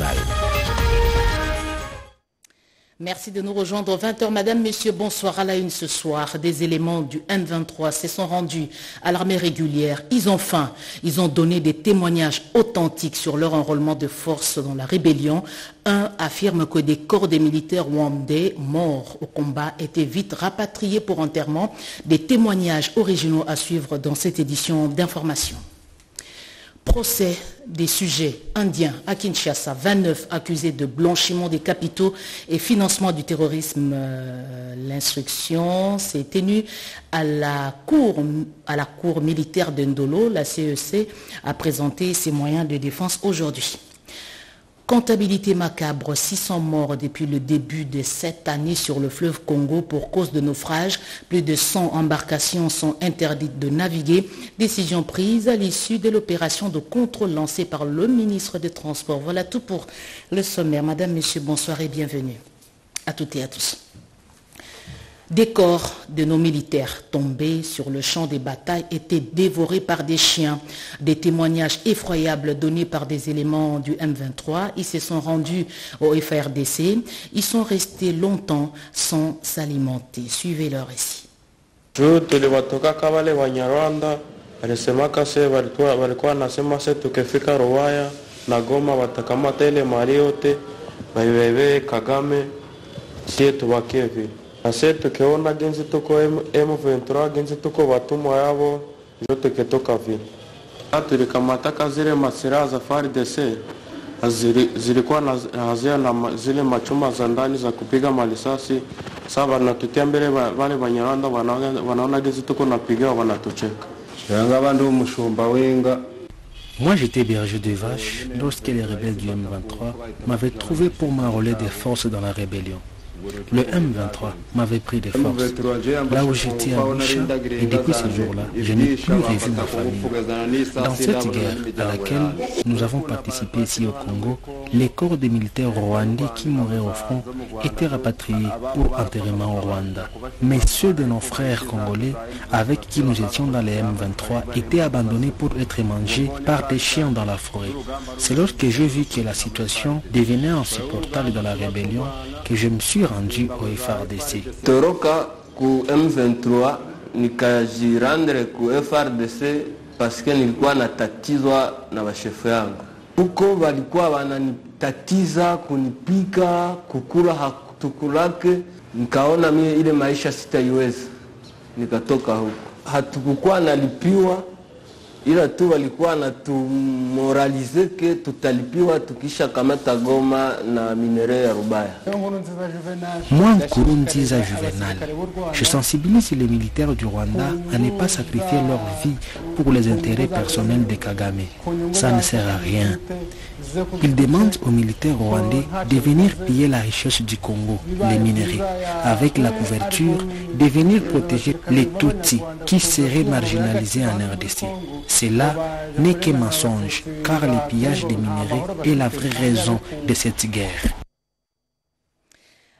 internationale. Merci de nous rejoindre. 20h, madame, messieurs, bonsoir. À la une ce soir, des éléments du M23 se sont rendus à l'armée régulière. Ils ont donné des témoignages authentiques sur leur enrôlement de force dans la rébellion. Un affirme que des corps des militaires rwandais morts au combat étaient vite rapatriés pour enterrement. Des témoignages originaux à suivre dans cette édition d'information. Procès des sujets indiens à Kinshasa, 29 accusés de blanchiment des capitaux et financement du terrorisme. L'instruction s'est tenue à la cour militaire de Ndolo. La CEC a présenté ses moyens de défense aujourd'hui. Comptabilité macabre, 600 morts depuis le début de cette année sur le fleuve Congo pour cause de naufrage. Plus de 100 embarcations sont interdites de naviguer. Décision prise à l'issue de l'opération de contrôle lancée par le ministre des Transports. Voilà tout pour le sommaire. Madame, Monsieur, bonsoir et bienvenue à toutes et à tous. Des corps de nos militaires tombés sur le champ des batailles étaient dévorés par des chiens. Des témoignages effroyables donnés par des éléments du M23. Ils se sont rendus au FARDC. Ils sont restés longtemps sans s'alimenter. Suivez leur récit. Ase tukiona genzi tuko M23 genzi tuko watumwa yabo ndio tukitoka vile. Tulikamata zile masira za FARDC zilikuwa hazia na zile machuma za ndani za kupiga malisasi. Sasa wanatutia mbele wale Banyarwanda wanaona genzi tuko napiga wanatucheka. Yanga bandu mushumba wenga. Moi j'étais berger de vaches lorsque les rebelles du M23 m'avaient trouvé pour m'enrôler des forces dans la rébellion. Le M23 m'avait pris des forces, là où j'étais à Misha, et depuis ce jour-là, je n'ai plus revu ma famille. Dans cette guerre à laquelle nous avons participé ici au Congo, les corps des militaires rwandais qui mouraient au front étaient rapatriés pour enterrement au Rwanda. Mais ceux de nos frères congolais avec qui nous étions dans les M23 étaient abandonnés pour être mangés par des chiens dans la forêt. C'est lorsque j'ai vu que la situation devenait insupportable dans la rébellion que je me suis rendu au FARDC. Toroka ku M23 nikajirandre ku FARDC parce que nilikuwa natatizwa na bashefu yangu. Huko walikuwa wananitatiza kunipika kukula hatukulake, nikaona mimi ile maisha sitaiweza, nikatoka huko. Hatukukuwa nalipiwa, ila tu walikuwa natumoralize ke tutalipiwa tukisha kamata Goma na minere ya Rubaya. Moi, Nkurunziza Juvenal, je sensibilise les militaires du Rwanda à ne pas sacrifier leur vie pour les intérêts personnels de Kagame. Ça ne sert à rien. Ils demandent aux militaires rwandais de venir piller la richesse du Congo, les minerais, avec la couverture de venir protéger les Tutsis qui seraient marginalisés en RDC. Cela n'est que mensonge, car le pillage des minerais est la vraie raison de cette guerre.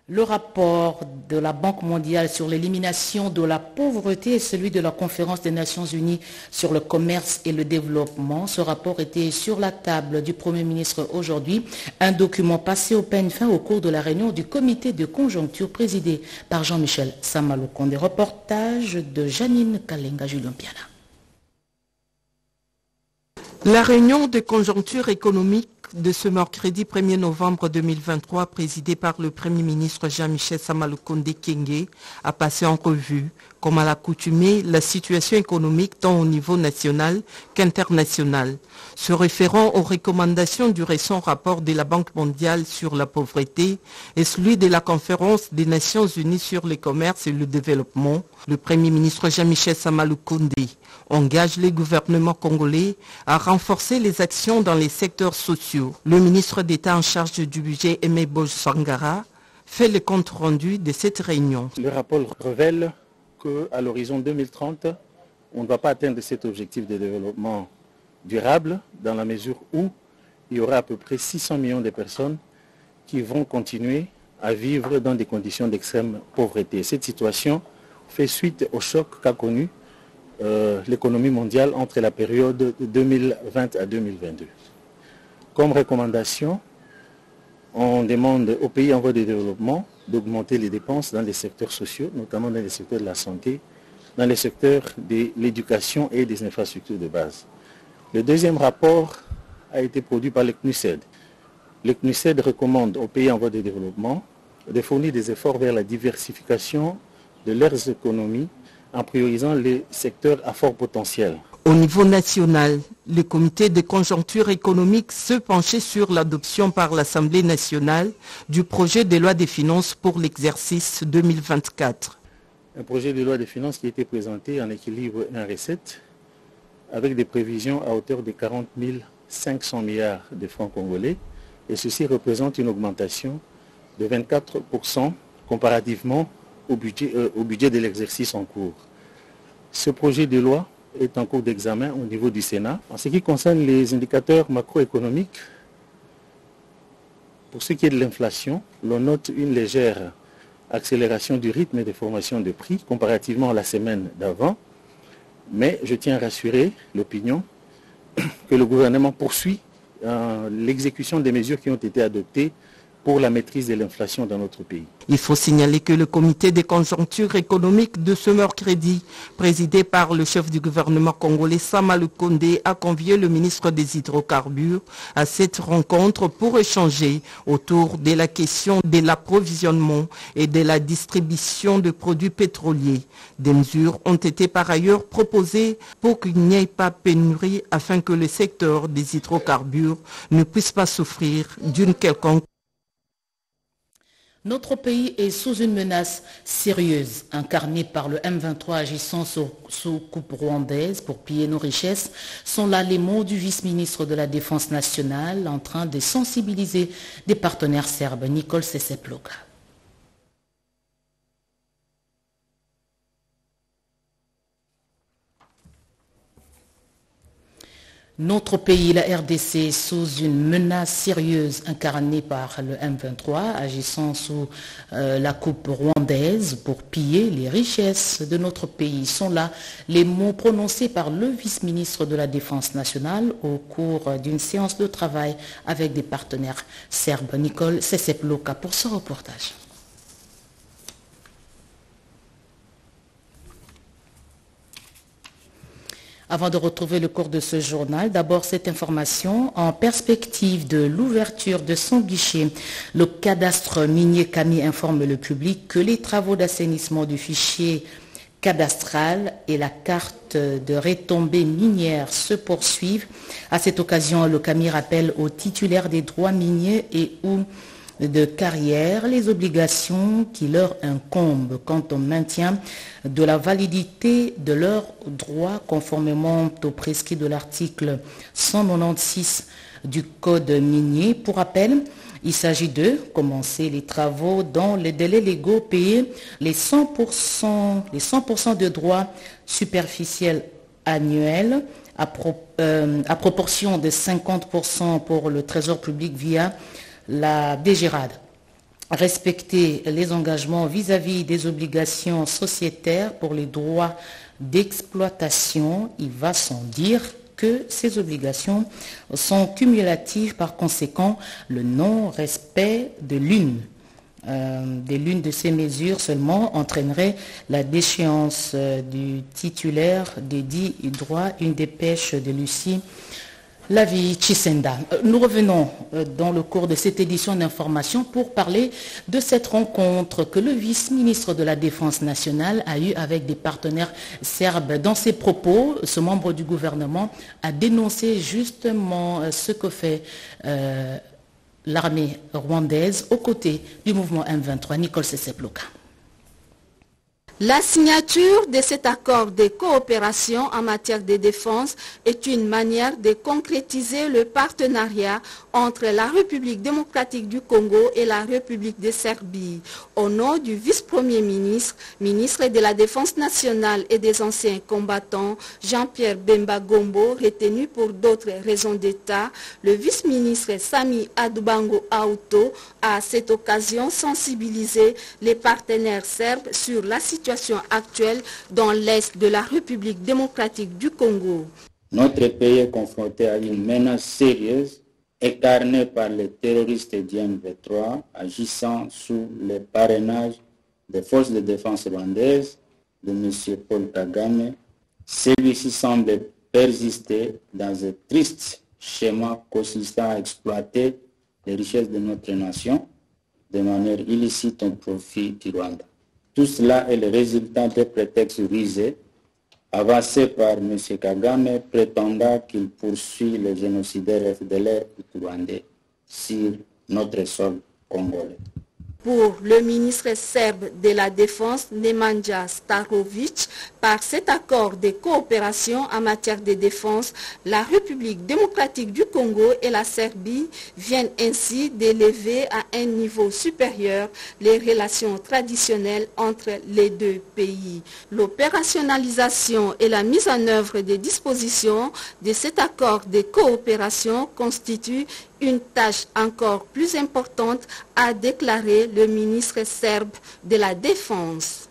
Le rapport de la Banque mondiale sur l'élimination de la pauvreté est celui de la conférence des Nations Unies sur le commerce et le développement. Ce rapport était sur la table du Premier ministre aujourd'hui. Un document passé au peigne fin au cours de la réunion du comité de conjoncture présidé par Jean-Michel Samaloukonde. Des reportages de Janine Kalenga, Julien Piana. La réunion de conjoncture économique de ce mercredi 1er novembre 2023, présidée par le Premier ministre Jean-Michel Samaloukonde Kyenge, a passé en revue, comme à l'accoutumée, la situation économique tant au niveau national qu'international. Se référant aux recommandations du récent rapport de la Banque mondiale sur la pauvreté et celui de la conférence des Nations Unies sur le commerce et le développement, le Premier ministre Jean-Michel Samaloukonde engage les gouvernements congolais à renforcer les actions dans les secteurs sociaux. Le ministre d'État en charge du budget, Aimé Boj-Sangara, fait le compte rendu de cette réunion. Le rapport révèle qu'à l'horizon 2030, on ne va pas atteindre cet objectif de développement durable dans la mesure où il y aura à peu près 600 millions de personnes qui vont continuer à vivre dans des conditions d'extrême pauvreté. Cette situation fait suite au choc qu'a connu l'économie mondiale entre la période de 2020 à 2022. Comme recommandation, on demande aux pays en voie de développement d'augmenter les dépenses dans les secteurs sociaux, notamment dans les secteurs de la santé, dans les secteurs de l'éducation et des infrastructures de base. Le deuxième rapport a été produit par le CNUSED. Le CNUSED recommande aux pays en voie de développement de fournir des efforts vers la diversification de leurs économies en priorisant les secteurs à fort potentiel. Au niveau national, le comité de conjoncture économique se penchait sur l'adoption par l'Assemblée nationale du projet de loi des finances pour l'exercice 2024. Un projet de loi de finances qui a été présenté en équilibre et en recette avec des prévisions à hauteur de 40 500 milliards de francs congolais et ceci représente une augmentation de 24% comparativement au budget de l'exercice en cours. Ce projet de loi est en cours d'examen au niveau du Sénat. En ce qui concerne les indicateurs macroéconomiques, pour ce qui est de l'inflation, l'on note une légère accélération du rythme de formation de prix comparativement à la semaine d'avant. Mais je tiens à rassurer l'opinion que le gouvernement poursuit l'exécution des mesures qui ont été adoptées pour la maîtrise de l'inflation dans notre pays. Il faut signaler que le comité de conjoncture économique de ce mercredi, présidé par le chef du gouvernement congolais Sama Lukonde, a convié le ministre des Hydrocarbures à cette rencontre pour échanger autour de la question de l'approvisionnement et de la distribution de produits pétroliers. Des mesures ont été par ailleurs proposées pour qu'il n'y ait pas pénurie afin que le secteur des hydrocarbures ne puisse pas souffrir d'une quelconque. Notre pays est sous une menace sérieuse, incarnée par le M23 agissant sous coupe rwandaise pour piller nos richesses, sont là les mots du vice-ministre de la Défense nationale en train de sensibiliser des partenaires serbes, Nicole Seseploka. Notre pays, la RDC, est sous une menace sérieuse incarnée par le M23, agissant sous la coupe rwandaise pour piller les richesses de notre pays. Sont là les mots prononcés par le vice-ministre de la Défense nationale au cours d'une séance de travail avec des partenaires serbes. Nicole Seseploka pour ce reportage. Avant de retrouver le cours de ce journal, d'abord cette information en perspective de l'ouverture de son guichet. Le cadastre minier Camille informe le public que les travaux d'assainissement du fichier cadastral et la carte de retombées minières se poursuivent. À cette occasion, le Camille rappelle aux titulaires des droits miniers et ou de carrière les obligations qui leur incombent quant au maintien de la validité de leurs droits conformément au prescrit de l'article 196 du Code minier. Pour rappel, il s'agit de commencer les travaux dans les délais légaux, payer les 100% de droits superficiels annuels à proportion de 50% pour le Trésor public via la DGRAD. Respecter les engagements vis-à-vis des obligations sociétaires pour les droits d'exploitation. Il va sans dire que ces obligations sont cumulatives. Par conséquent, le non-respect de l'une de ces mesures seulement entraînerait la déchéance du titulaire des dits droits. Une dépêche de Lucie Lavi Chisenda. Nous revenons dans le cours de cette édition d'information pour parler de cette rencontre que le vice-ministre de la Défense nationale a eue avec des partenaires serbes. Dans ses propos, ce membre du gouvernement a dénoncé justement ce que fait l'armée rwandaise aux côtés du mouvement M23. Nicole Seseploka. La signature de cet accord de coopération en matière de défense est une manière de concrétiser le partenariat entre la République démocratique du Congo et la République de Serbie. Au nom du vice-premier ministre, ministre de la Défense nationale et des anciens combattants, Jean-Pierre Bemba Gombo, retenu pour d'autres raisons d'État, le vice-ministre Sami Adubango Auto a à cette occasion sensibilisé les partenaires serbes sur la situation actuelle dans l'est de la République démocratique du Congo. Notre pays est confronté à une menace sérieuse incarné par les terroristes du M23 agissant sous le parrainage des forces de défense rwandaises de M. Paul Kagame. Celui-ci semble persister dans un triste schéma consistant à exploiter les richesses de notre nation de manière illicite au profit du Rwanda. Tout cela est le résultat des prétextes rusés avancés par M. Kagame prétendant qu'il poursuit les génocidaires FDLR et rwandais sur notre sol congolais. Pour le ministre serbe de la Défense, Nemanja Starović, par cet accord de coopération en matière de défense, la République démocratique du Congo et la Serbie viennent ainsi d'élever à un niveau supérieur les relations traditionnelles entre les deux pays. L'opérationnalisation et la mise en œuvre des dispositions de cet accord de coopération constituent une tâche encore plus importante, a déclaré le ministre serbe de la Défense.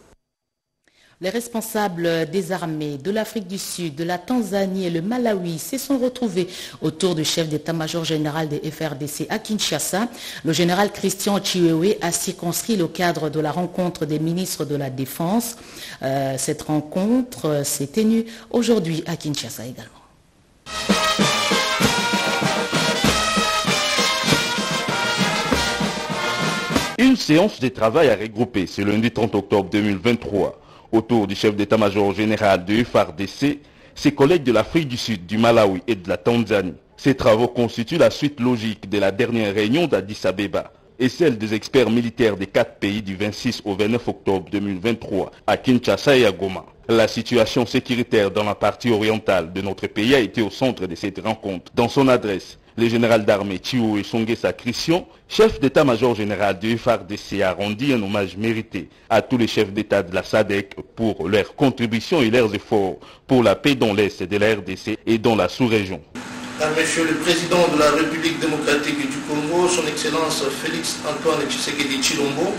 Les responsables des armées de l'Afrique du Sud, de la Tanzanie et le Malawi se sont retrouvés autour du chef d'état-major général des FRDC à Kinshasa. Le général Christian Chiwewe a circonscrit le cadre de la rencontre des ministres de la Défense. Cette rencontre s'est tenue aujourd'hui à Kinshasa également. Une séance de travail a regroupé ce lundi 30 octobre 2023 autour du chef d'état-major général de FARDC, ses collègues de l'Afrique du Sud, du Malawi et de la Tanzanie. Ces travaux constituent la suite logique de la dernière réunion d'Addis Abeba et celle des experts militaires des 4 pays du 26 au 29 octobre 2023 à Kinshasa et à Goma. La situation sécuritaire dans la partie orientale de notre pays a été au centre de cette rencontre. Dans son adresse, le général d'armée Chiwewe Songesa Christian, chef d'état-major général du FARDC, a rendu un hommage mérité à tous les chefs d'état de la SADC pour leur contribution et leurs efforts pour la paix dans l'Est de la RDC et dans la sous-région. À Monsieur le Président de la République démocratique du Congo, son Excellence Félix Antoine Tshisekedi Tshilombo,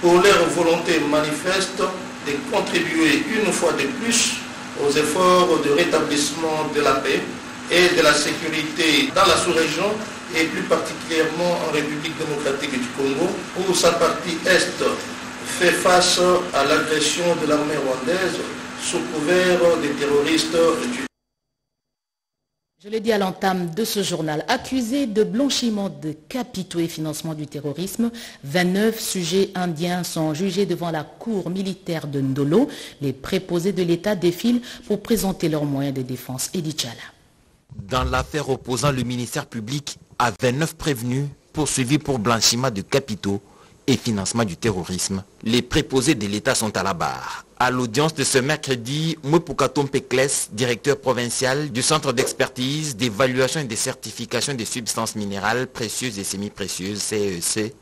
pour leur volonté manifeste de contribuer une fois de plus aux efforts de rétablissement de la paix et de la sécurité dans la sous-région et plus particulièrement en République démocratique du Congo, où sa partie Est fait face à l'agression de l'armée rwandaise sous couvert des terroristes du... Je l'ai dit à l'entame de ce journal, accusés de blanchiment de capitaux et financement du terrorisme, 29 sujets indiens sont jugés devant la cour militaire de Ndolo. Les préposés de l'État défilent pour présenter leurs moyens de défense. Edith Chala. Dans l'affaire opposant le ministère public à 29 prévenus poursuivis pour blanchiment de capitaux et financement du terrorisme, les préposés de l'État sont à la barre. À l'audience de ce mercredi, Mwepukatom Pekles, directeur provincial du Centre d'expertise, d'évaluation et de certification des substances minérales précieuses et semi-précieuses, CEC,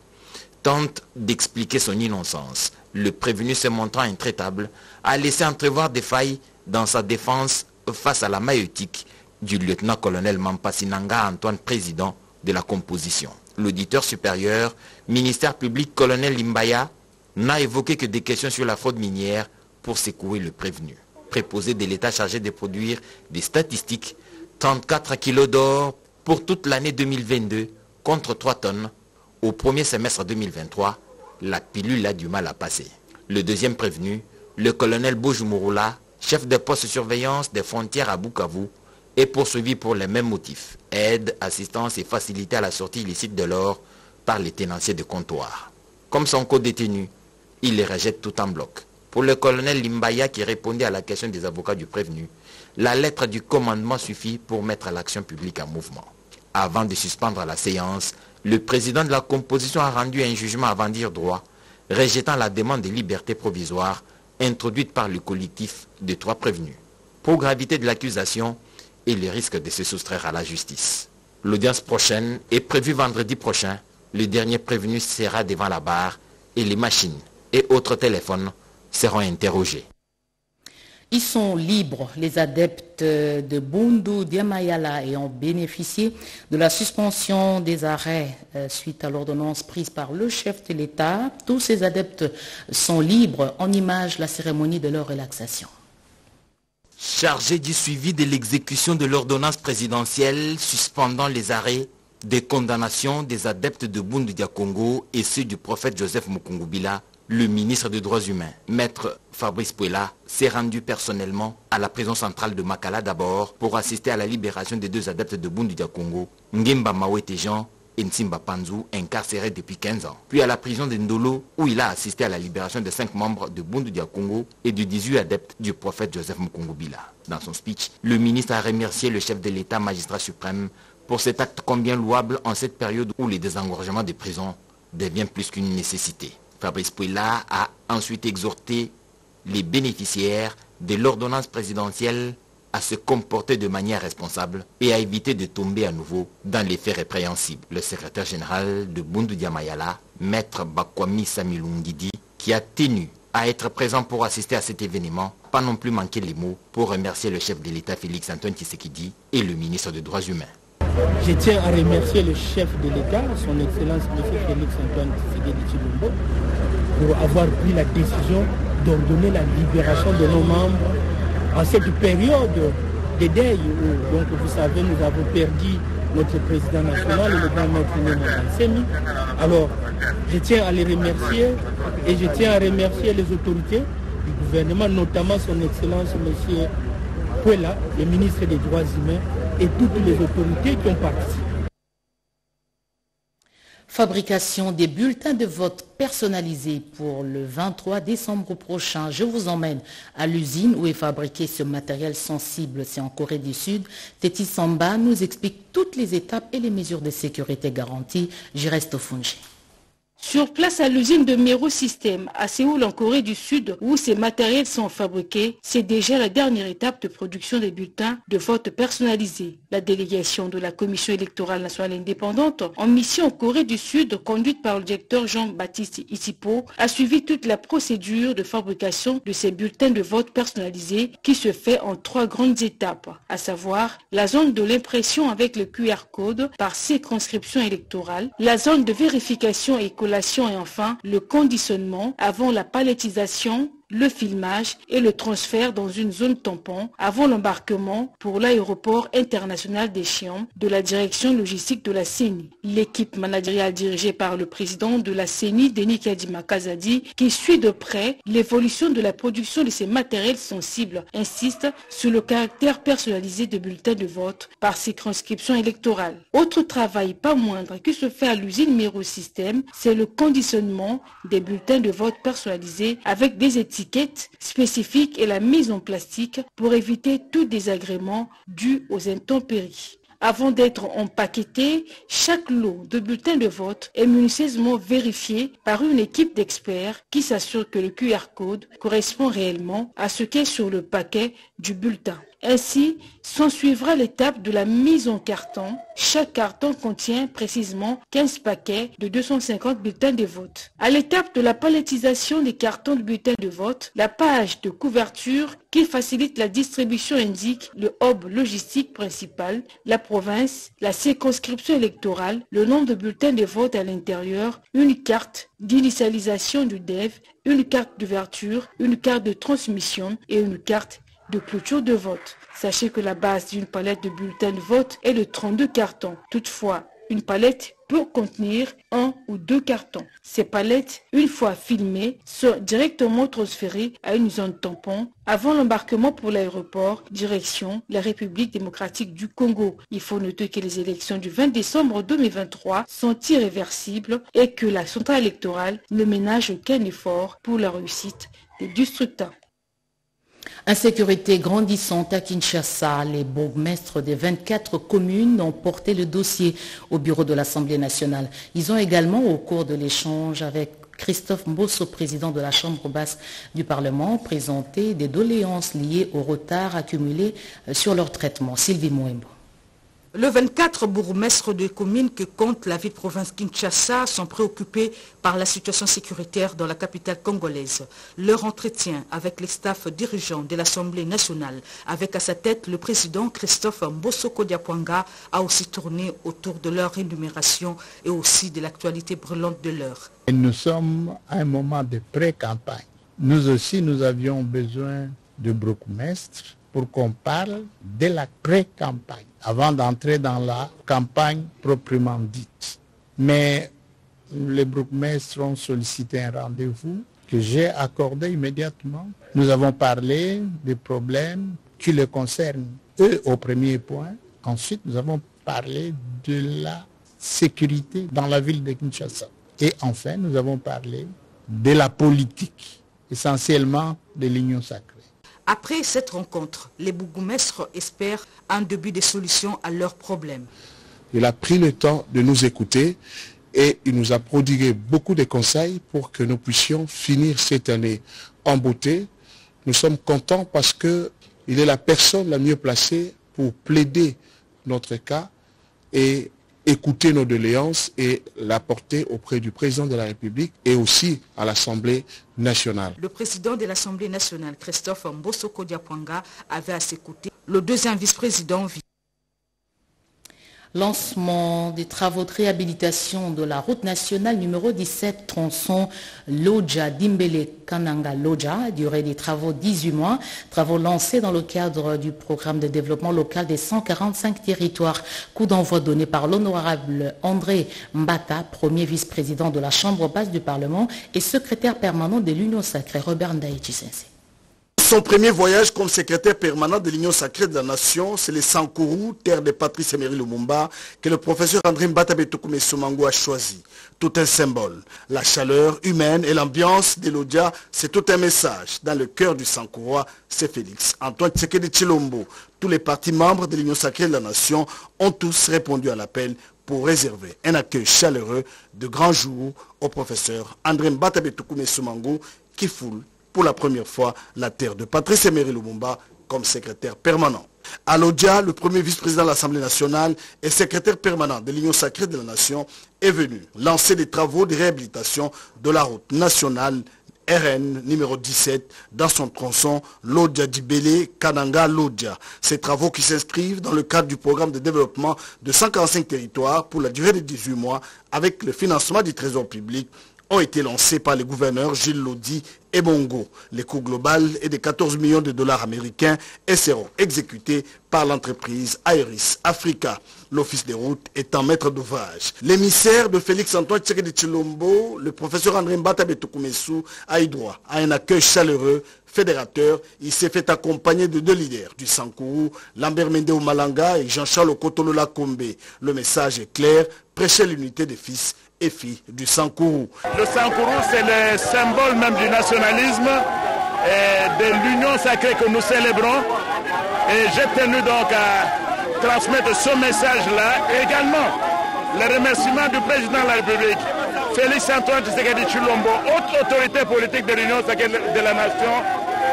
tente d'expliquer son innocence. Le prévenu se montrant intraitable a laissé entrevoir des failles dans sa défense face à la maïeutique du lieutenant-colonel Mampasinanga Antoine, président de la composition. L'auditeur supérieur, ministère public colonel Limbaya, n'a évoqué que des questions sur la fraude minière pour secouer le prévenu. Préposé de l'État chargé de produire des statistiques, 34 kilos d'or pour toute l'année 2022 contre 3 tonnes. Au premier semestre 2023, la pilule a du mal à passer. Le deuxième prévenu, le colonel Boujmourula, chef de poste de surveillance des frontières à Bukavu, est poursuivi pour les mêmes motifs, aide, assistance et facilité à la sortie illicite de l'or par les tenanciers de comptoir. Comme son co-détenu, il les rejette tout en bloc. Pour le colonel Limbaya qui répondait à la question des avocats du prévenu, la lettre du commandement suffit pour mettre l'action publique en mouvement. Avant de suspendre la séance, le président de la composition a rendu un jugement avant dire droit, rejetant la demande de liberté provisoire introduite par le collectif de 3 prévenus. Pour gravité de l'accusation et le risque de se soustraire à la justice. L'audience prochaine est prévue vendredi prochain. Le dernier prévenu sera devant la barre et les machines et autres téléphones seront interrogés. Ils sont libres, les adeptes de Bundu Diamayala, et ont bénéficié de la suspension des arrêts suite à l'ordonnance prise par le chef de l'État. Tous ces adeptes sont libres. En image, la cérémonie de leur relaxation. Chargé du suivi de l'exécution de l'ordonnance présidentielle suspendant les arrêts des condamnations des adeptes de Bundu Dia Congo et ceux du prophète Joseph Mukungubila, le ministre des Droits humains, Maître Fabrice Puela, s'est rendu personnellement à la prison centrale de Makala d'abord pour assister à la libération des 2 adeptes de Bundu Dia Congo, Ngimba Mawete Jean et Nsimba Panzu, incarcérés depuis 15 ans. Puis à la prison de Ndolo, où il a assisté à la libération de 5 membres de Bundu Dia Congo et de 18 adeptes du prophète Joseph Mukungubila. Dans son speech, le ministre a remercié le chef de l'État, magistrat suprême, pour cet acte combien louable en cette période où les désengorgements des prisons devient plus qu'une nécessité. Fabrice Puela a ensuite exhorté les bénéficiaires de l'ordonnance présidentielle à se comporter de manière responsable et à éviter de tomber à nouveau dans les faits répréhensibles. Le secrétaire général de Bundu Dia Mayala, Maître Bakwami Samilungidi, qui a tenu à être présent pour assister à cet événement, pas non plus manquer les mots pour remercier le chef de l'État Félix Antoine Tshisekedi et le ministre des Droits humains. Je tiens à remercier le chef de l'État, son Excellence M. Félix Antoine Tshisekedi Tshilombo, pour avoir pris la décision d'ordonner la libération de nos membres en cette période de deuil où, donc, vous savez, nous avons perdu notre président national, le grand maître Néma Semi. Alors, je tiens à les remercier et je tiens à remercier les autorités du gouvernement, notamment son Excellence M. Puela, le ministre des Droits humains, et toutes les autorités qui ont participé. Fabrication des bulletins de vote personnalisés pour le 23 décembre prochain. Je vous emmène à l'usine où est fabriqué ce matériel sensible. C'est en Corée du Sud. Teti Samba nous explique toutes les étapes et les mesures de sécurité garanties. J'y reste au Fungi. Sur place à l'usine de Mero System, à Séoul en Corée du Sud, où ces matériels sont fabriqués, c'est déjà la dernière étape de production des bulletins de vote personnalisés. La délégation de la Commission électorale nationale indépendante en mission en Corée du Sud, conduite par le directeur Jean-Baptiste Isipo, a suivi toute la procédure de fabrication de ces bulletins de vote personnalisés qui se fait en 3 grandes étapes, à savoir la zone de l'impression avec le QR code par circonscription électorale, la zone de vérification et et enfin le conditionnement avant la palettisation, le filmage et le transfert dans une zone tampon avant l'embarquement pour l'aéroport international des Chiang de la direction logistique de la CENI. L'équipe managériale dirigée par le président de la CENI, Denis Kadima Kazadi, qui suit de près l'évolution de la production de ces matériels sensibles, insiste sur le caractère personnalisé de bulletins de vote par circonscription électorale. Autre travail pas moindre qui se fait à l'usine Mero System, c'est le conditionnement des bulletins de vote personnalisés avec des étiquettes spécifiques et la mise en plastique pour éviter tout désagrément dû aux intempéries. Avant d'être empaqueté, chaque lot de bulletins de vote est minutieusement vérifié par une équipe d'experts qui s'assure que le QR code correspond réellement à ce qu'est sur le paquet du bulletin. Ainsi, s'ensuivra l'étape de la mise en carton. Chaque carton contient précisément 15 paquets de 250 bulletins de vote. À l'étape de la palettisation des cartons de bulletins de vote, la page de couverture qui facilite la distribution indique le hub logistique principal, la province, la circonscription électorale, le nombre de bulletins de vote à l'intérieur, une carte d'initialisation du DEV, une carte d'ouverture, une carte de transmission et une carte de clôture de vote. Sachez que la base d'une palette de bulletins de vote est de 32 cartons. Toutefois, une palette peut contenir 1 ou 2 cartons. Ces palettes, une fois filmées, sont directement transférées à une zone tampon avant l'embarquement pour l'aéroport, direction la République démocratique du Congo. Il faut noter que les élections du 20 décembre 2023 sont irréversibles et que la centrale électorale ne ménage aucun effort pour la réussite des scrutins. Insécurité grandissante à Kinshasa, les bourgmestres des 24 communes ont porté le dossier au bureau de l'Assemblée nationale. Ils ont également, au cours de l'échange avec Christophe Mbosso, président de la Chambre basse du Parlement, présenté des doléances liées au retard accumulé sur leur traitement. Sylvie Mouembo. Le 24 bourgmestres de communes que compte la ville-province Kinshasa sont préoccupés par la situation sécuritaire dans la capitale congolaise. Leur entretien avec les staffs dirigeants de l'Assemblée nationale, avec à sa tête le président Christophe Mbosso Kodiapwanga, a aussi tourné autour de leur énumération et aussi de l'actualité brûlante de l'heure. Nous sommes à un moment de pré-campagne. Nous aussi, nous avions besoin de bourgmestres pour qu'on parle de la pré-campagne, avant d'entrer dans la campagne proprement dite. Mais les bourgmestres ont sollicité un rendez-vous que j'ai accordé immédiatement. Nous avons parlé des problèmes qui les concernent, eux, au premier point. Ensuite, nous avons parlé de la sécurité dans la ville de Kinshasa. Et enfin, nous avons parlé de la politique, essentiellement de l'Union sacrée. Après cette rencontre, les bourgmestres espèrent un début de solution à leurs problèmes. Il a pris le temps de nous écouter et il nous a prodigué beaucoup de conseils pour que nous puissions finir cette année en beauté. Nous sommes contents parce qu'il est la personne la mieux placée pour plaider notre cas et écouter nos doléances et la porter auprès du président de la République et aussi à l'Assemblée nationale. Le président de l'Assemblée nationale, Christophe Mbosoko Diapwanga, avait à ses côtés le deuxième vice-président. Lancement des travaux de réhabilitation de la route nationale numéro 17, tronçon Lodja-Dimbele-Kananga-Lodja, durée des travaux 18 mois, travaux lancés dans le cadre du programme de développement local des 145 territoires. Coup d'envoi donné par l'honorable André Mbata, premier vice-président de la Chambre basse du Parlement et secrétaire permanent de l'Union sacrée. Robert Ndaïchisense. Son premier voyage comme secrétaire permanent de l'Union sacrée de la Nation, c'est le Sankourou, terre de Patrice Emery Lumumba, que le professeur André Mbata Betokoumé Somango a choisi. Tout un symbole. La chaleur humaine et l'ambiance de Lodja, c'est tout un message. Dans le cœur du Sankourois, c'est Félix Antoine Tshisekedi Tshilombo. Tous les partis membres de l'Union sacrée de la Nation ont tous répondu à l'appel pour réserver un accueil chaleureux de grand jour au professeur André Mbata Betokoumé Somango qui foule pour la première fois la terre de Patrice Emery Lumumba comme secrétaire permanent. À Lodja, le premier vice-président de l'Assemblée nationale et secrétaire permanent de l'Union sacrée de la Nation est venu lancer des travaux de réhabilitation de la route nationale RN numéro 17 dans son tronçon Lodja-Dibele-Kananga-Lodja. Ces travaux qui s'inscrivent dans le cadre du programme de développement de 145 territoires pour la durée de 18 mois avec le financement du trésor public ont été lancés par les gouverneurs Gilles Lodi et Bongo. Le coût global est de 14 millions de dollars américains et seront exécutés par l'entreprise Aeris Africa. L'office des routes étant maître d'ouvrage. L'émissaire de Félix Antoine Tshisekedi Tshilombo, le professeur André Mbata Betokoumessou, a eu droit à un accueil chaleureux fédérateur. Il s'est fait accompagner de deux leaders du Sankourou, Lambert Mendeo Malanga et Jean-Charles Okotolola Kombe. Le message est clair, prêcher l'unité des fils et filles du Sankourou. Le Sankourou, c'est le symbole même du nationalisme et de l'union sacrée que nous célébrons. Et j'ai tenu donc à transmettre ce message-là. Et également, le remerciement du président de la République, Félix Antoine Tshisekedi Tshilombo, haute autorité politique de l'Union sacrée de la Nation,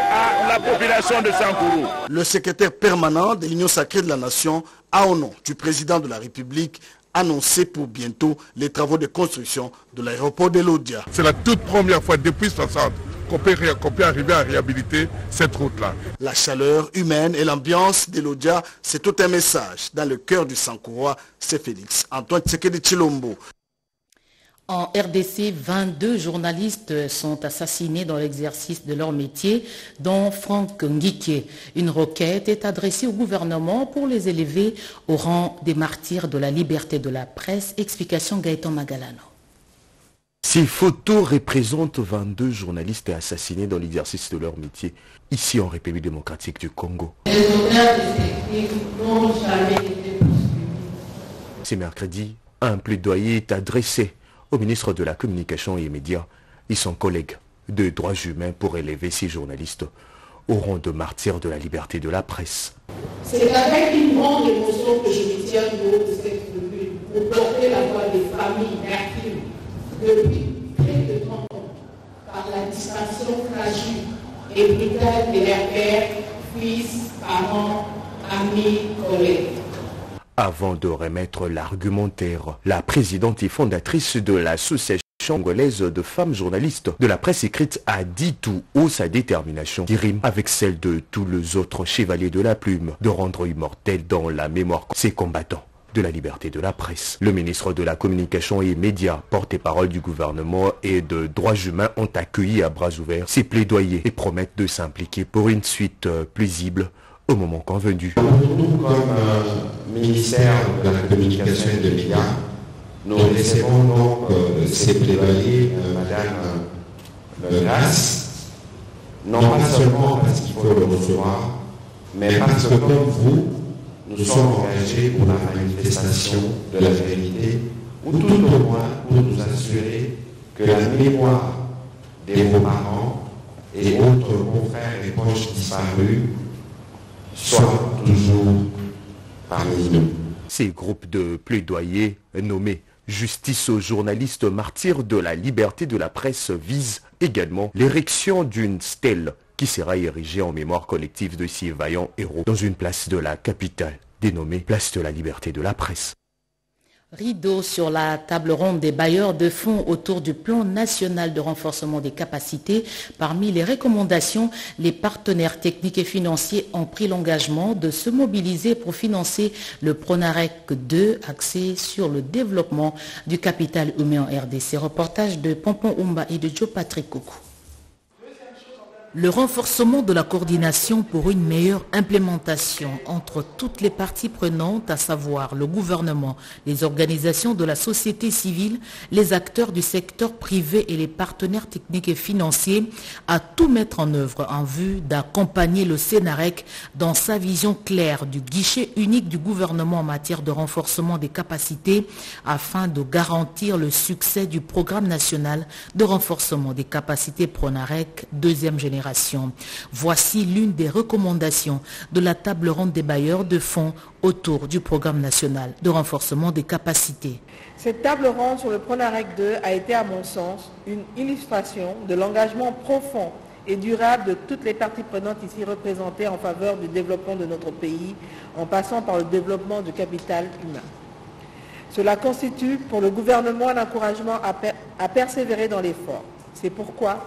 à la population de Sankourou. Le secrétaire permanent de l'Union sacrée de la Nation a, au nom du président de la République, annoncé pour bientôt les travaux de construction de l'aéroport de Lodja. C'est la toute première fois depuis 60 qu'on peut arriver à réhabiliter cette route-là. La chaleur humaine et l'ambiance de Lodja, c'est tout un message. Dans le cœur du Sankourois, c'est Félix Antoine Tshisekedi Tshilombo. En RDC, 22 journalistes sont assassinés dans l'exercice de leur métier, dont Franck Ngike. Une requête est adressée au gouvernement pour les élever au rang des martyrs de la liberté de la presse. Explication Gaëtan Magalano. Ces photos représentent 22 journalistes assassinés dans l'exercice de leur métier, ici en République démocratique du Congo. Ce mercredi, un plaidoyer est adressé au ministre de la Communication et des Médias et son collègue de droits humains pour élever ces journalistes au rang de martyrs de la liberté de la presse. C'est avec une grande émotion que je me tiens debout de cette tribune pour porter la voix des familles martyres depuis près de 30 ans par la disparition tragique et brutale de leurs pères, fils, parents, amis, collègues. Avant de remettre l'argumentaire, la présidente et fondatrice de l'association congolaise de femmes journalistes de la presse écrite a dit tout haut sa détermination, qui rime avec celle de tous les autres chevaliers de la plume, de rendre immortel dans la mémoire ces combattants de la liberté de la presse. Le ministre de la Communication et Médias, porte-parole du gouvernement et de droits humains ont accueilli à bras ouverts ces plaidoyers et promettent de s'impliquer pour une suite paisible au moment convenu. Nous, comme ministère de la Communication et des Médias, nous recevons donc ces plaidoyers de Madame Grace, non pas seulement parce qu'il faut le recevoir, mais parce que comme vous, nous sommes engagés pour la manifestation de la vérité, ou tout au moins pour nous assurer que la mémoire de vos parents et autres confrères et proches disparus soit toujours parmi nous. Ces groupes de plaidoyers nommés Justice aux journalistes martyrs de la liberté de la presse visent également l'érection d'une stèle qui sera érigée en mémoire collective de ces vaillants héros dans une place de la capitale dénommée Place de la liberté de la presse. Rideau sur la table ronde des bailleurs de fonds autour du plan national de renforcement des capacités. Parmi les recommandations, les partenaires techniques et financiers ont pris l'engagement de se mobiliser pour financer le Pronarec 2 axé sur le développement du capital humain en RDC. Reportage de Pompon Oumba et de Joe Patrick Coucou. Le renforcement de la coordination pour une meilleure implémentation entre toutes les parties prenantes, à savoir le gouvernement, les organisations de la société civile, les acteurs du secteur privé et les partenaires techniques et financiers, à tout mettre en œuvre en vue d'accompagner le Sénarec dans sa vision claire du guichet unique du gouvernement en matière de renforcement des capacités afin de garantir le succès du programme national de renforcement des capacités Pronarec deuxième génération. Voici l'une des recommandations de la table ronde des bailleurs de fonds autour du programme national de renforcement des capacités. Cette table ronde sur le Pronarec 2 a été, à mon sens, une illustration de l'engagement profond et durable de toutes les parties prenantes ici représentées en faveur du développement de notre pays, en passant par le développement du capital humain. Cela constitue pour le gouvernement un encouragement à persévérer dans l'effort. C'est pourquoi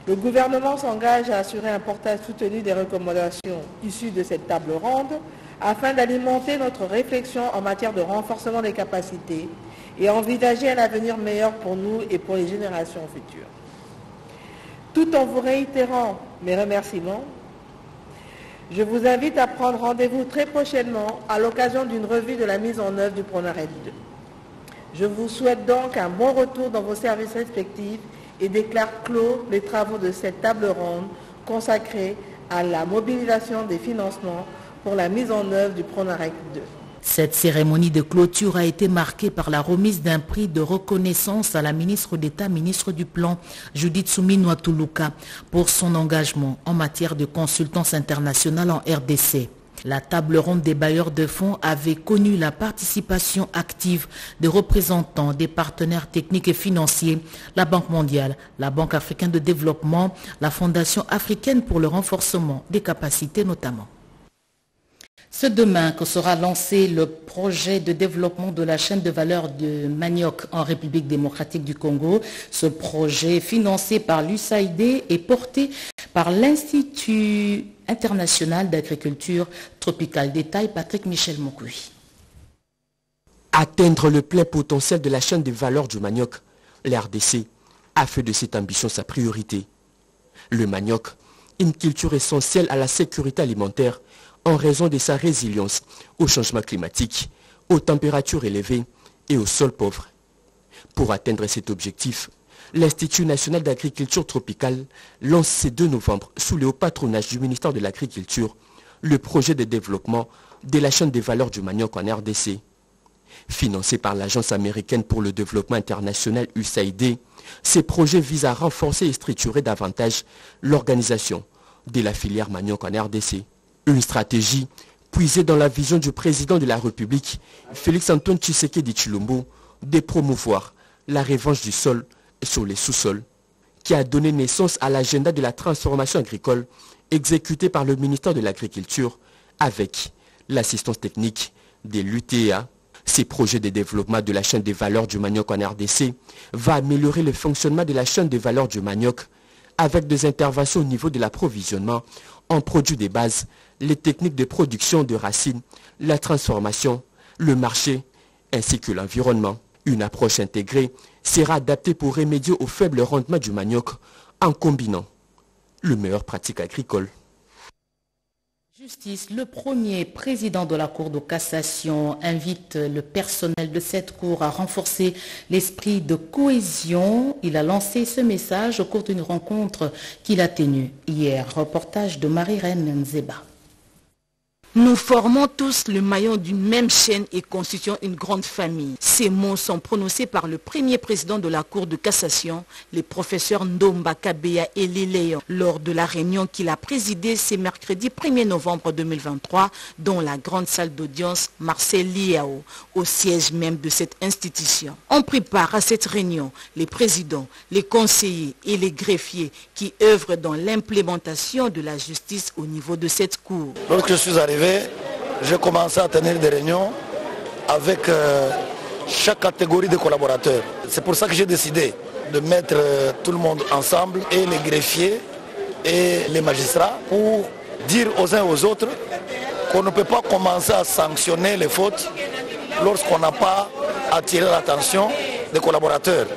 le gouvernement s'engage à assurer un portage soutenu des recommandations issues de cette table ronde afin d'alimenter notre réflexion en matière de renforcement des capacités et envisager un avenir meilleur pour nous et pour les générations futures. Tout en vous réitérant mes remerciements, je vous invite à prendre rendez-vous très prochainement à l'occasion d'une revue de la mise en œuvre du Pronarec 2. Je vous souhaite donc un bon retour dans vos services respectifs et déclare clos les travaux de cette table ronde consacrée à la mobilisation des financements pour la mise en œuvre du Pronarec 2. Cette cérémonie de clôture a été marquée par la remise d'un prix de reconnaissance à la ministre d'État, ministre du Plan, Judith Suminwa-Tuluka, pour son engagement en matière de consultance internationale en RDC. La table ronde des bailleurs de fonds avait connu la participation active de représentants des partenaires techniques et financiers, la Banque mondiale, la Banque africaine de développement, la Fondation africaine pour le renforcement des capacités notamment. C'est demain que sera lancé le projet de développement de la chaîne de valeur de manioc en République démocratique du Congo. Ce projet, financé par l'USAID, est porté par l'Institut international d'agriculture tropicale. Détail Patrick Michel Mokoui. Atteindre le plein potentiel de la chaîne de valeur du manioc, l'RDC a fait de cette ambition sa priorité. Le manioc, une culture essentielle à la sécurité alimentaire, en raison de sa résilience au changement climatique, aux températures élevées et aux sols pauvres. Pour atteindre cet objectif, l'Institut national d'agriculture tropicale lance ce 2 novembre, sous le haut patronage du ministère de l'Agriculture, le projet de développement de la chaîne des valeurs du manioc en RDC. Financé par l'Agence américaine pour le développement international USAID, ces projets visent à renforcer et structurer davantage l'organisation de la filière manioc en RDC. Une stratégie puisée dans la vision du président de la République, Félix-Antoine Tshisekedi Tshilombo, de promouvoir la revanche du sol sur les sous-sols, qui a donné naissance à l'agenda de la transformation agricole exécuté par le ministère de l'Agriculture avec l'assistance technique de l'UTA. Ces projets de développement de la chaîne des valeurs du manioc en RDC va améliorer le fonctionnement de la chaîne des valeurs du manioc avec des interventions au niveau de l'approvisionnement en produits de base, les techniques de production de racines, la transformation, le marché ainsi que l'environnement. Une approche intégrée sera adaptée pour remédier au faible rendement du manioc en combinant les meilleures pratiques agricoles. Justice, le premier président de la Cour de cassation invite le personnel de cette cour à renforcer l'esprit de cohésion. Il a lancé ce message au cours d'une rencontre qu'il a tenue hier. Reportage de Marie-Reine Nzeba. Nous formons tous le maillon d'une même chaîne et constituons une grande famille. Ces mots sont prononcés par le premier président de la Cour de cassation, le professeur Ndomba Kabeya Eliléon, lors de la réunion qu'il a présidée ce mercredi 1er novembre 2023 dans la grande salle d'audience Marcel Liao, au siège même de cette institution. On prépare à cette réunion les présidents, les conseillers et les greffiers qui œuvrent dans l'implémentation de la justice au niveau de cette cour. Lorsque je suis arrivé, j'ai commencé à tenir des réunions avec chaque catégorie de collaborateurs. C'est pour ça que j'ai décidé de mettre tout le monde ensemble, et les greffiers et les magistrats, pour dire aux uns aux autres qu'on ne peut pas commencer à sanctionner les fautes lorsqu'on n'a pas attiré l'attention des collaborateurs.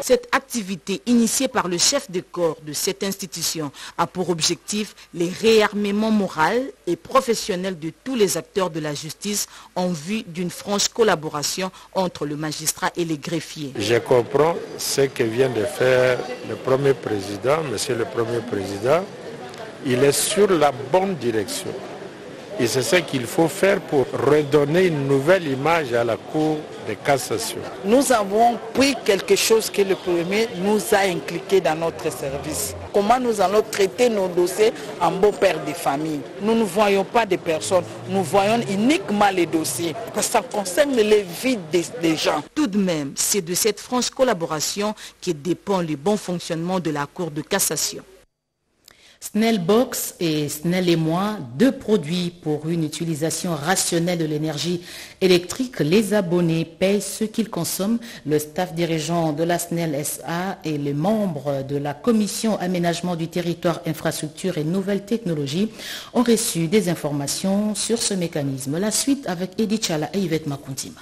Cette activité initiée par le chef de corps de cette institution a pour objectif le réarmement moral et professionnel de tous les acteurs de la justice en vue d'une franche collaboration entre le magistrat et les greffiers. Je comprends ce que vient de faire le premier président, monsieur le premier président. Il est sur la bonne direction. Et c'est ce qu'il faut faire pour redonner une nouvelle image à la Cour de cassation. Nous avons pris quelque chose que le premier nous a impliqué dans notre service. Comment nous allons traiter nos dossiers en beau père de famille. Nous ne voyons pas des personnes, nous voyons uniquement les dossiers. Parce que ça concerne les vies des gens. Tout de même, c'est de cette franche collaboration que dépend le bon fonctionnement de la Cour de cassation. Snellbox et Snell et moi, deux produits pour une utilisation rationnelle de l'énergie électrique. Les abonnés payent ce qu'ils consomment. Le staff dirigeant de la Snell SA et les membres de la commission aménagement du territoire, infrastructure et nouvelles technologies ont reçu des informations sur ce mécanisme. La suite avec Edith Chala et Yvette Makuntima.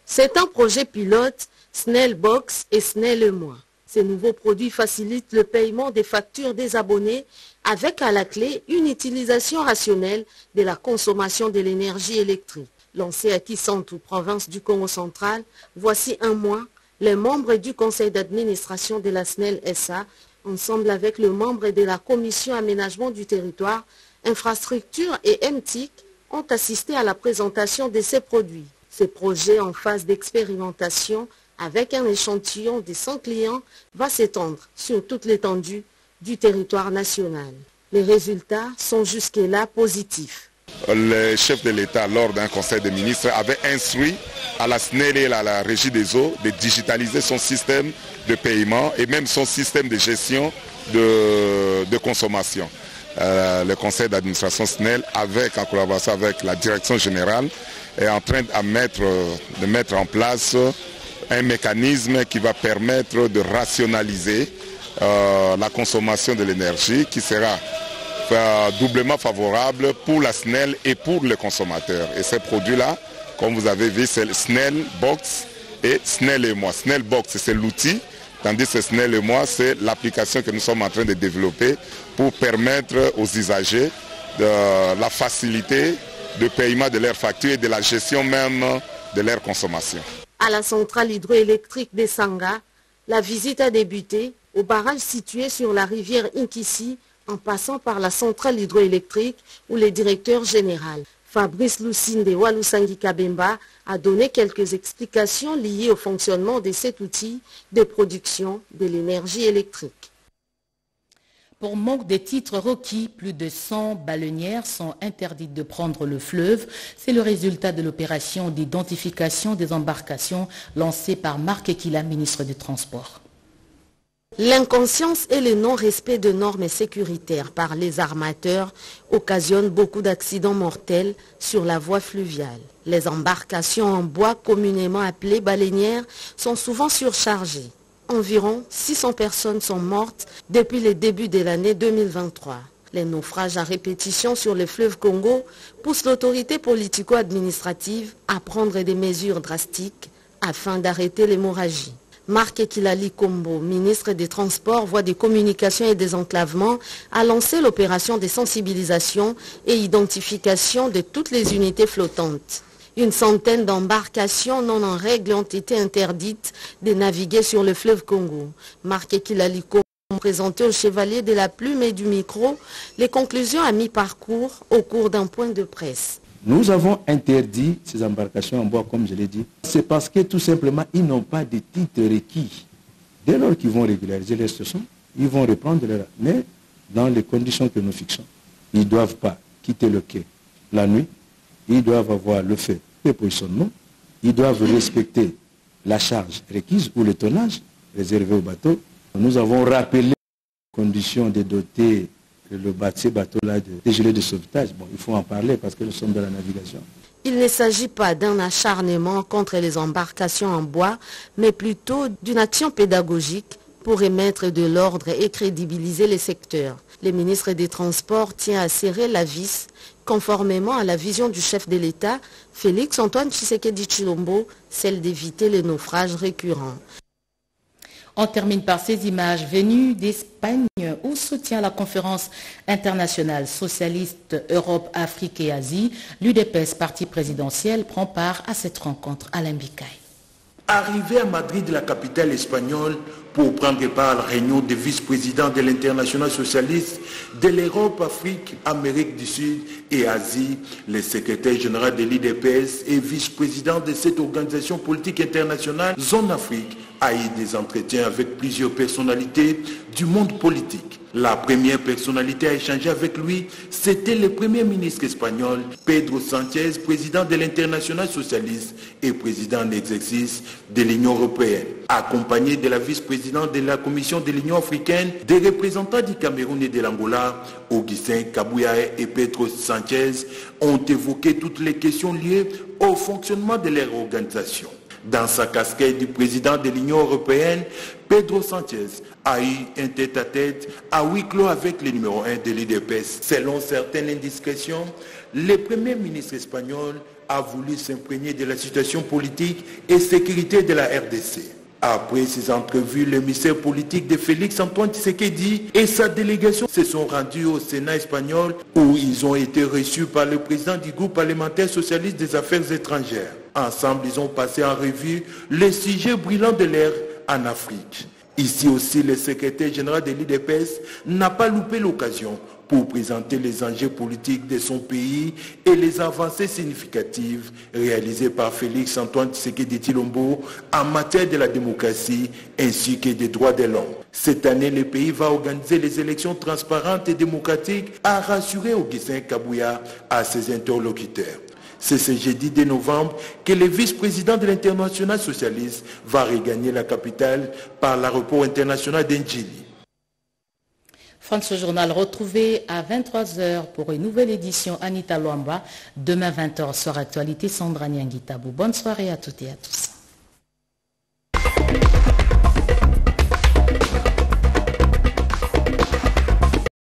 C'est un projet pilote, Snellbox et Snell et moi. Ces nouveaux produits facilitent le paiement des factures des abonnés avec à la clé une utilisation rationnelle de la consommation de l'énergie électrique. Lancé à Kisantu, province du Congo central, voici un mois, les membres du conseil d'administration de la SNEL SA, ensemble avec le membre de la commission aménagement du territoire, infrastructure et MTIC, ont assisté à la présentation de ces produits. Ce projet en phase d'expérimentation avec un échantillon de 100 clients, va s'étendre sur toute l'étendue du territoire national. Les résultats sont jusque-là positifs. Le chef de l'État, lors d'un conseil des ministres, avait instruit à la SNEL et à la Régie des eaux de digitaliser son système de paiement et même son système de gestion de consommation. Le conseil d'administration SNEL, en collaboration avec la direction générale, est en train de mettre en place un mécanisme qui va permettre de rationaliser la consommation de l'énergie, qui sera doublement favorable pour la SNEL et pour les consommateurs. Et ces produits-là, comme vous avez vu, c'est Snellbox et Snell et moi. Snellbox, c'est l'outil, tandis que Snell et moi, c'est l'application que nous sommes en train de développer pour permettre aux usagers de la facilité de paiement de leurs factures et de la gestion même de leur consommation. À la centrale hydroélectrique de Sanga, la visite a débuté au barrage situé sur la rivière Inkisi en passant par la centrale hydroélectrique où le directeur général Fabrice Lucinde Walusangi Kabemba a donné quelques explications liées au fonctionnement de cet outil de production de l'énergie électrique. Pour manque des titres requis, plus de 100 baleinières sont interdites de prendre le fleuve. C'est le résultat de l'opération d'identification des embarcations lancée par Marc Ekila, ministre des Transports. L'inconscience et le non-respect de normes sécuritaires par les armateurs occasionnent beaucoup d'accidents mortels sur la voie fluviale. Les embarcations en bois, communément appelées baleinières, sont souvent surchargées. Environ 600 personnes sont mortes depuis le début de l'année 2023. Les naufrages à répétition sur le fleuve Congo poussent l'autorité politico-administrative à prendre des mesures drastiques afin d'arrêter l'hémorragie. Marc Ekilali Kombo, ministre des Transports, Voies des Communications et des Enclavements, a lancé l'opération de sensibilisation et identification de toutes les unités flottantes. Une centaine d'embarcations non en règle ont été interdites de naviguer sur le fleuve Congo. Marc Ekilali Kombo a présenté au chevalier de la plume et du micro les conclusions à mi-parcours au cours d'un point de presse. Nous avons interdit ces embarcations en bois, comme je l'ai dit. C'est parce que tout simplement, ils n'ont pas de titre requis. Dès lors qu'ils vont régulariser les stations, ils vont reprendre leur... Mais dans les conditions que nous fixons, ils ne doivent pas quitter le quai la nuit. Ils doivent avoir le fait de positionnement. Ils doivent respecter la charge requise ou le tonnage réservé au bateau. Nous avons rappelé les conditions de doter ces bateaux-là de gilets de sauvetage. Bon, il faut en parler parce que nous sommes dans la navigation. Il ne s'agit pas d'un acharnement contre les embarcations en bois, mais plutôt d'une action pédagogique pour remettre de l'ordre et crédibiliser les secteurs. Le ministre des Transports tient à serrer la vis, conformément à la vision du chef de l'État, Félix Antoine Tshisekedi Tshilombo, celle d'éviter les naufrages récurrents. On termine par ces images venues d'Espagne où soutient la conférence internationale socialiste Europe, Afrique et Asie. L'UDPS, parti présidentiel, prend part à cette rencontre. Alain Bikaï. Arrivé à Madrid, la capitale espagnole, pour prendre part à la réunion des vice-présidents de l'Internationale socialiste de l'Europe, Afrique, Amérique du Sud et Asie, le secrétaire général de l'UDPS et vice-président de cette organisation politique internationale, Zone Afrique, a eu des entretiens avec plusieurs personnalités du monde politique. La première personnalité à échanger avec lui, c'était le premier ministre espagnol, Pedro Sánchez, président de l'Internationale socialiste et président en exercice de l'Union européenne. Accompagné de la vice-présidente de la Commission de l'Union africaine, des représentants du Cameroun et de l'Angola, Augustin Kabouyaé et Pedro Sánchez, ont évoqué toutes les questions liées au fonctionnement de leur organisation. Dans sa casquette du président de l'Union européenne, Pedro Sánchez a eu un tête-à-tête à huis clos avec le numéro 1 de l'UDPS. Selon certaines indiscrétions, le premier ministre espagnol a voulu s'imprégner de la situation politique et sécurité de la RDC. Après ces entrevues, le ministère politique de Félix Antoine Tshisekedi et sa délégation se sont rendus au Sénat espagnol où ils ont été reçus par le président du groupe parlementaire socialiste des affaires étrangères. Ensemble, ils ont passé en revue les sujets brûlants de l'ère en Afrique. Ici aussi, le secrétaire général de l'UDPS n'a pas loupé l'occasion pour présenter les enjeux politiques de son pays et les avancées significatives réalisées par Félix Antoine Tshisekedi Tshilombo en matière de la démocratie ainsi que des droits de l'homme. Cette année, le pays va organiser les élections transparentes et démocratiques, a rassuré Augustin Kabouya à ses interlocuteurs. C'est ce jeudi 2 novembre que le vice-président de l'Internationale socialiste va regagner la capitale par l'aéroport international d'Ndjili. France Journal retrouvé à 23h pour une nouvelle édition Anita Luamba. Demain 20h sur Actualité, Sandra Nianguitabou. Bonne soirée à toutes et à tous.